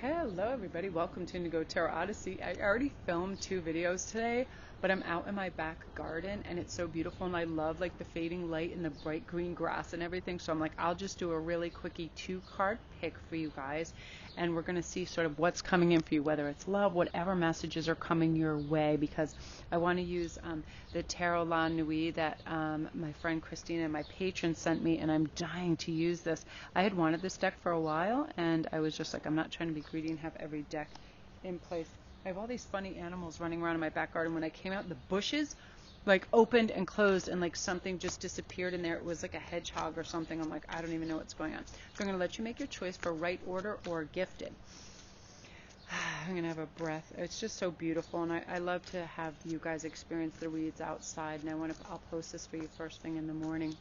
Hello everybody, welcome to Indigo Tarot Odyssey. I already filmed 2 videos today, but I'm out in my back garden and it's so beautiful and I love like the fading light and the bright green grass and everything. So I'm like, I'll just do a really quickie 2-card pick for you guys and we're going to see sort of what's coming in for you, whether it's love, whatever messages are coming your way, because I want to use the Tarot La Nuit that my friend Christina, my patron, sent me, and I'm dying to use this. I had wanted this deck for a while and I was just like, I'm not trying to be greedy and have every deck in place. I have all these funny animals running around in my back garden. When I came out, the bushes like opened and closed and like something just disappeared in there. It was like a hedgehog or something. I'm like, I don't even know what's going on. So I'm going to let you make your choice for right order or gifted. I'm going to have a breath. It's just so beautiful, and I love to have you guys experience the reads outside, and I'll post this for you first thing in the morning.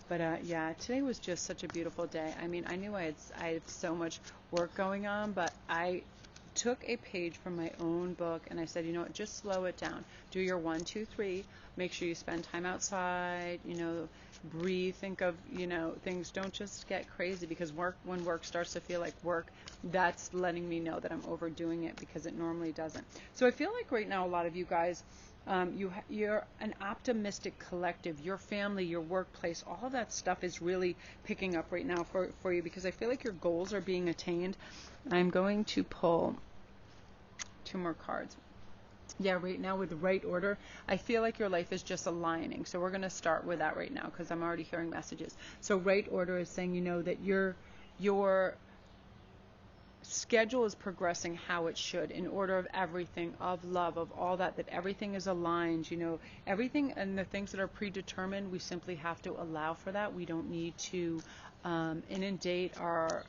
But yeah, today was just such a beautiful day. I mean, I knew I had so much work going on, but I took a page from my own book and I said, you know what, just slow it down. Do your 1, 2, 3. Make sure you spend time outside, breathe, think of, things. Don't just get crazy, because when work starts to feel like work, that's letting me know that I'm overdoing it, because it normally doesn't. So I feel like right now a lot of you guys, you're an optimistic collective. Your family, your workplace, all of that stuff is really picking up right now for you, because I feel like your goals are being attained. I'm going to pull 2 more cards. Yeah, right now with the right order, I feel like your life is just aligning. So we're going to start with that right now, because I'm already hearing messages. So right order is saying, that your schedule is progressing how it should, in order of everything, of love, of all that everything is aligned, everything, and the things that are predetermined, we simply have to allow for that. We don't need to inundate our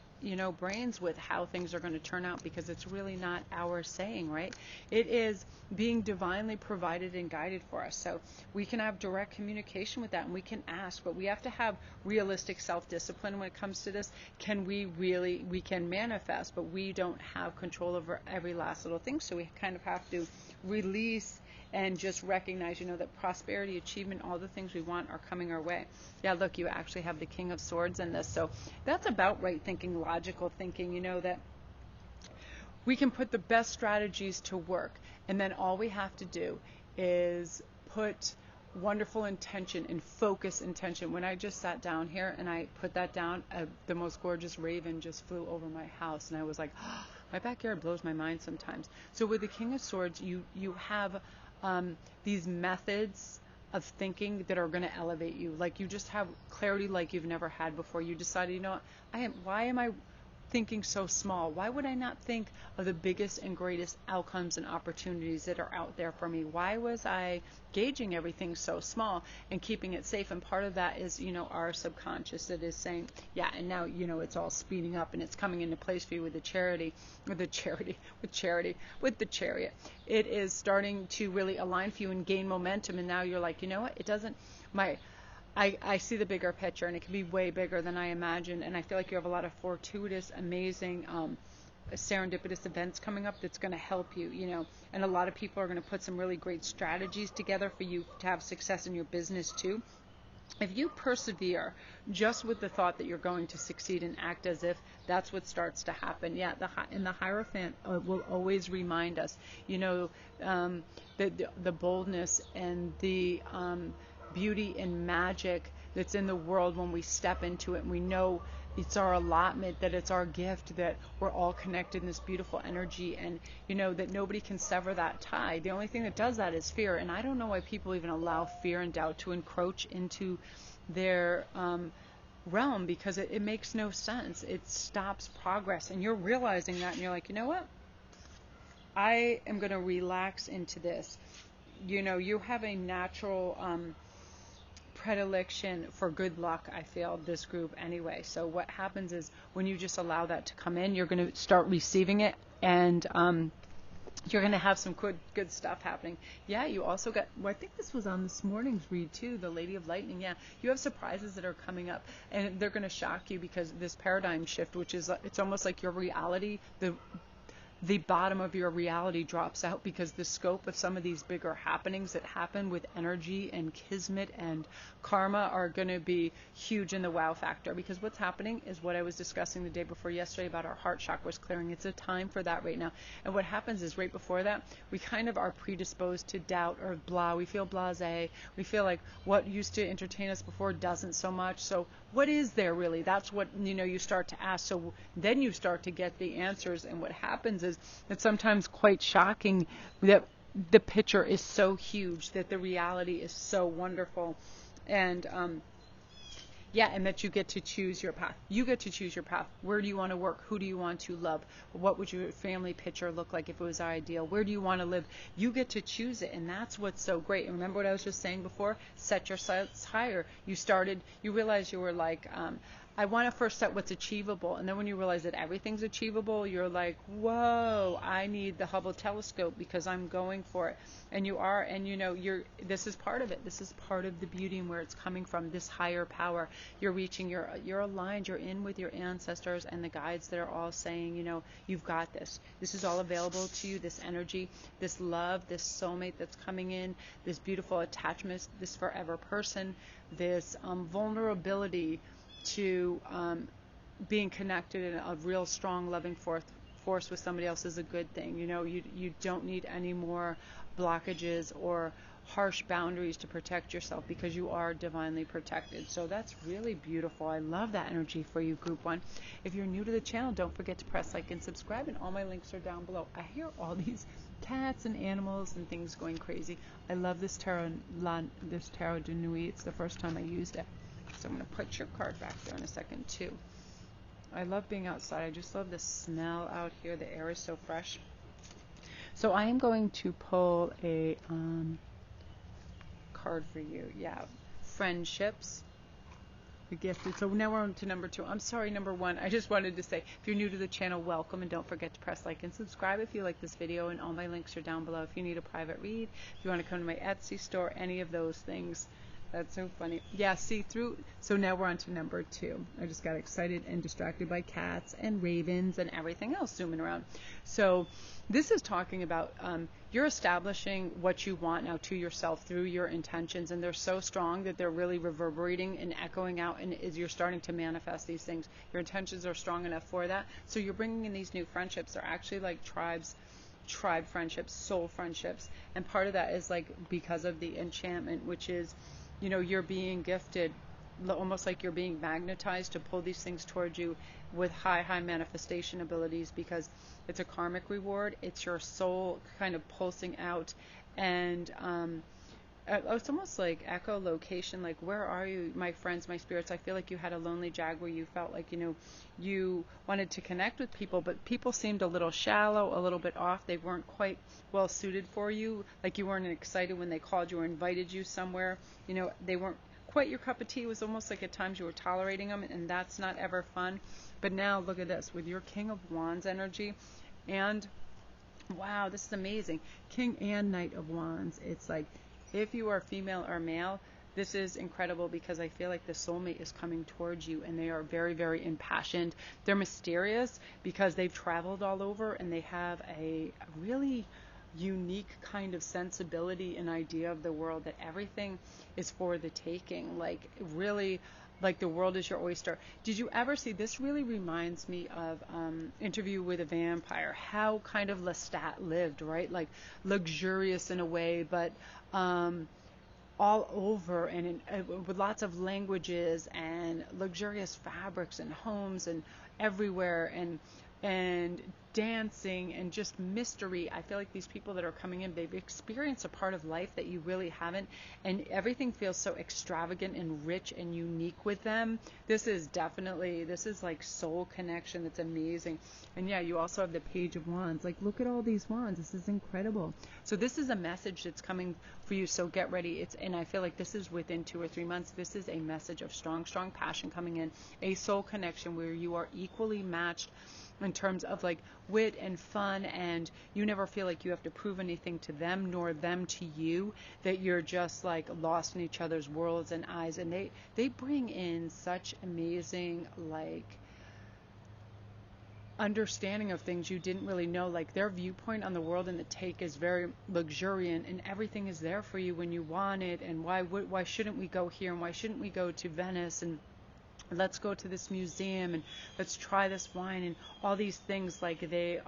brains with how things are going to turn out, because it's really not our saying, right? It is being divinely provided and guided for us. So we can have direct communication with that, and we can ask, but we have to have realistic self-discipline when it comes to this. We can manifest, but we don't have control over every last little thing. So we kind of have to release and just recognize, that prosperity, achievement, all the things we want are coming our way. Yeah, look, you actually have the King of Swords in this. So that's about right thinking, logical thinking, that we can put the best strategies to work. And then all we have to do is put wonderful intention and focus intention. When I just sat down here and I put that down, the most gorgeous raven just flew over my house. And I was like, oh, my backyard blows my mind sometimes. So with the King of Swords, you have these methods of thinking that are going to elevate you. Like, you just have clarity like you've never had before. You decided, why am I thinking so small? Why would I not think of the biggest and greatest outcomes and opportunities that are out there for me? Why was I gauging everything so small and keeping it safe? And part of that is, our subconscious that is saying, yeah, and now, it's all speeding up and it's coming into place for you with the chariot. It is starting to really align for you and gain momentum. And now you're like, it doesn't, I see the bigger picture, and it can be way bigger than I imagined. And I feel like you have a lot of fortuitous, amazing, serendipitous events coming up that's going to help you, and a lot of people are going to put some really great strategies together for you to have success in your business too. If you persevere just with the thought that you're going to succeed and act as if, that's what starts to happen. Yeah, the Hierophant will always remind us, the boldness and the beauty and magic that's in the world when we step into it, and we know it's our allotment, that it's our gift, that we're all connected in this beautiful energy, and that nobody can sever that tie. The only thing that does that is fear, and I don't know why people even allow fear and doubt to encroach into their realm, because it makes no sense. It stops progress, and you're realizing that, and you're like, what, I am going to relax into this. You have a natural predilection for good luck, I feel, this group anyway. So what happens is, when you just allow that to come in, you're going to start receiving it, and you're going to have some good stuff happening. Yeah, you also got, I think this was on this morning's read too, the Lady of Lightning. Yeah, you have surprises that are coming up, and they're going to shock you, because this paradigm shift, which is, it's almost like your reality, the bottom of your reality drops out, because the scope of some of these bigger happenings that happen with energy and kismet and karma are going to be huge in the wow factor. Because what's happening is what I was discussing the day before yesterday about our heart chakras clearing. It's a time for that right now. And what happens is right before that, we kind of are predisposed to doubt or blah. We feel blasé. We feel like what used to entertain us before doesn't so much. So what is there really? That's what, you start to ask. So then you start to get the answers. And what happens is it's sometimes quite shocking that the picture is so huge, that the reality is so wonderful. And and that you get to choose your path. You get to choose your path. Where do you want to work? Who do you want to love? What would your family picture look like if it was ideal? Where do you want to live? You get to choose it, and that's what's so great. And remember what I was just saying before? Set your sights higher. You realize you were like, I want to first set what's achievable, and then when you realize that everything's achievable, you're like, whoa, I need the Hubble telescope because I'm going for it. And you are, and this is part of it. This is part of the beauty and where it's coming from, this higher power. You're reaching, you're aligned, you're in with your ancestors and the guides that are all saying, you've got this. This is all available to you, this energy, this love, this soulmate that's coming in, this beautiful attachment, this forever person, this vulnerability to being connected in a real strong loving force with somebody else is a good thing. You don't need any more blockages or harsh boundaries to protect yourself, because you are divinely protected. So that's really beautiful. I love that energy for you, Group 1. If you're new to the channel, don't forget to press like and subscribe, and all my links are down below. I hear all these cats and animals and things going crazy. I love this tarot de nuit. It's the first time I used it. So I'm going to put your card back there in a second too. I love being outside. I just love the smell out here. The air is so fresh. So I am going to pull a card for you. Yeah, friendships. The gifted. So now we're on to number 2. I'm sorry, number 1. I just wanted to say, if you're new to the channel, welcome, and don't forget to press like and subscribe if you like this video, and all my links are down below if you need a private read, if you want to come to my Etsy store, any of those things. That's so funny. Yeah, see through. So now we're on to number 2. I just got excited and distracted by cats and ravens and everything else zooming around. So this is talking about you're establishing what you want now to yourself through your intentions, and they're so strong that they're really reverberating and echoing out, and as you're starting to manifest these things, your intentions are strong enough for that. So you're bringing in these new friendships. They're actually like tribe friendships, soul friendships, and part of that is like because of the enchantment, which is you're being gifted, almost like you're being magnetized to pull these things towards you with high manifestation abilities, because it's a karmic reward. It's your soul kind of pulsing out, and it's almost like echolocation, like, where are you, my friends, my spirits? I feel like you had a lonely jag where you felt like, you wanted to connect with people, but people seemed a little shallow, a little bit off. They weren't quite well suited for you. Like, you weren't excited when they called you or invited you somewhere. They weren't quite your cup of tea. It was almost like at times you were tolerating them, and that's not ever fun. But now look at this with your King of Wands energy, and wow, this is amazing. King and Knight of Wands. It's like, if you are female or male, this is incredible, because I feel like the soulmate is coming towards you, and they are very, very impassioned. They're mysterious because they've traveled all over, and they have a really unique kind of sensibility and idea of the world, that everything is for the taking. Like, really, like the world is your oyster. Did you ever see, this really reminds me of Interview with a Vampire, how kind of Lestat lived, right? Like, luxurious in a way, but all over, and with lots of languages and luxurious fabrics and homes and everywhere, and dancing and just mystery. I feel like these people that are coming in, they've experienced a part of life that you really haven't, and everything feels so extravagant and rich and unique with them. This is like soul connection. That's amazing. And yeah, you also have the Page of Wands. Like, look at all these wands. This is incredible. So this is a message that's coming for you. So get ready. And I feel like this is within 2 or 3 months. This is a message of strong passion coming in, a soul connection where you are equally matched in terms of like wit and fun, and you never feel like you have to prove anything to them nor them to you, that you're just like lost in each other's worlds and eyes. And they bring in such amazing, like, understanding of things you didn't really know. Like their viewpoint on the world and the take is very luxuriant, and everything is there for you when you want it. And why shouldn't we go here, and why shouldn't we go to Venice, and let's go to this museum, and let's try this wine, and all these things. Like they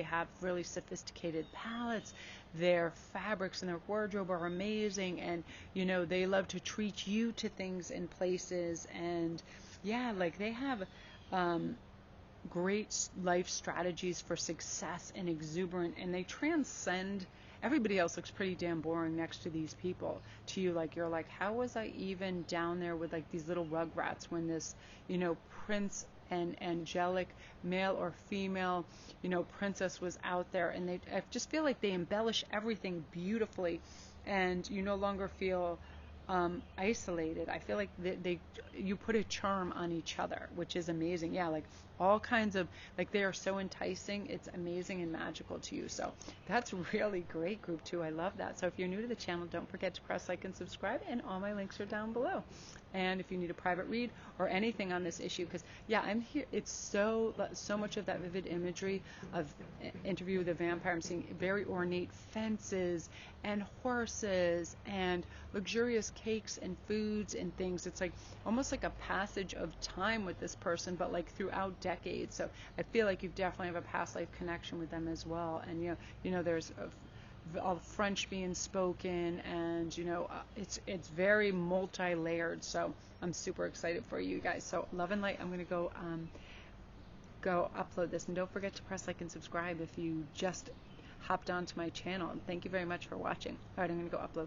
have really sophisticated palettes, their fabrics and their wardrobe are amazing, and they love to treat you to things and places. And yeah, like they have great life strategies for success and exuberant, and they transcend. Everybody else looks pretty damn boring next to these people. To you, like, you're like, how was I even down there with like these little rugrats when this, prince and angelic male or female, princess was out there? And I just feel like they embellish everything beautifully, and you no longer feel isolated. I feel like you put a charm on each other, which is amazing. Yeah, like all kinds of, like, they are so enticing. It's amazing and magical to you. So that's really great, group 2. I love that. So if you're new to the channel, don't forget to press like and subscribe, and all my links are down below. And if you need a private read or anything on this issue, because yeah, I'm here. It's so much of that vivid imagery of Interview with a Vampire. I'm seeing very ornate fences and horses and luxurious cakes and foods and things. It's like almost like a passage of time with this person, but like throughout decades. So I feel like you definitely have a past life connection with them as well. And there's all French being spoken, and it's very multi-layered. So I'm super excited for you guys. So love and light. I'm gonna go upload this, and don't forget to press like and subscribe if you just hopped onto my channel. And thank you very much for watching. All right, I'm gonna go upload.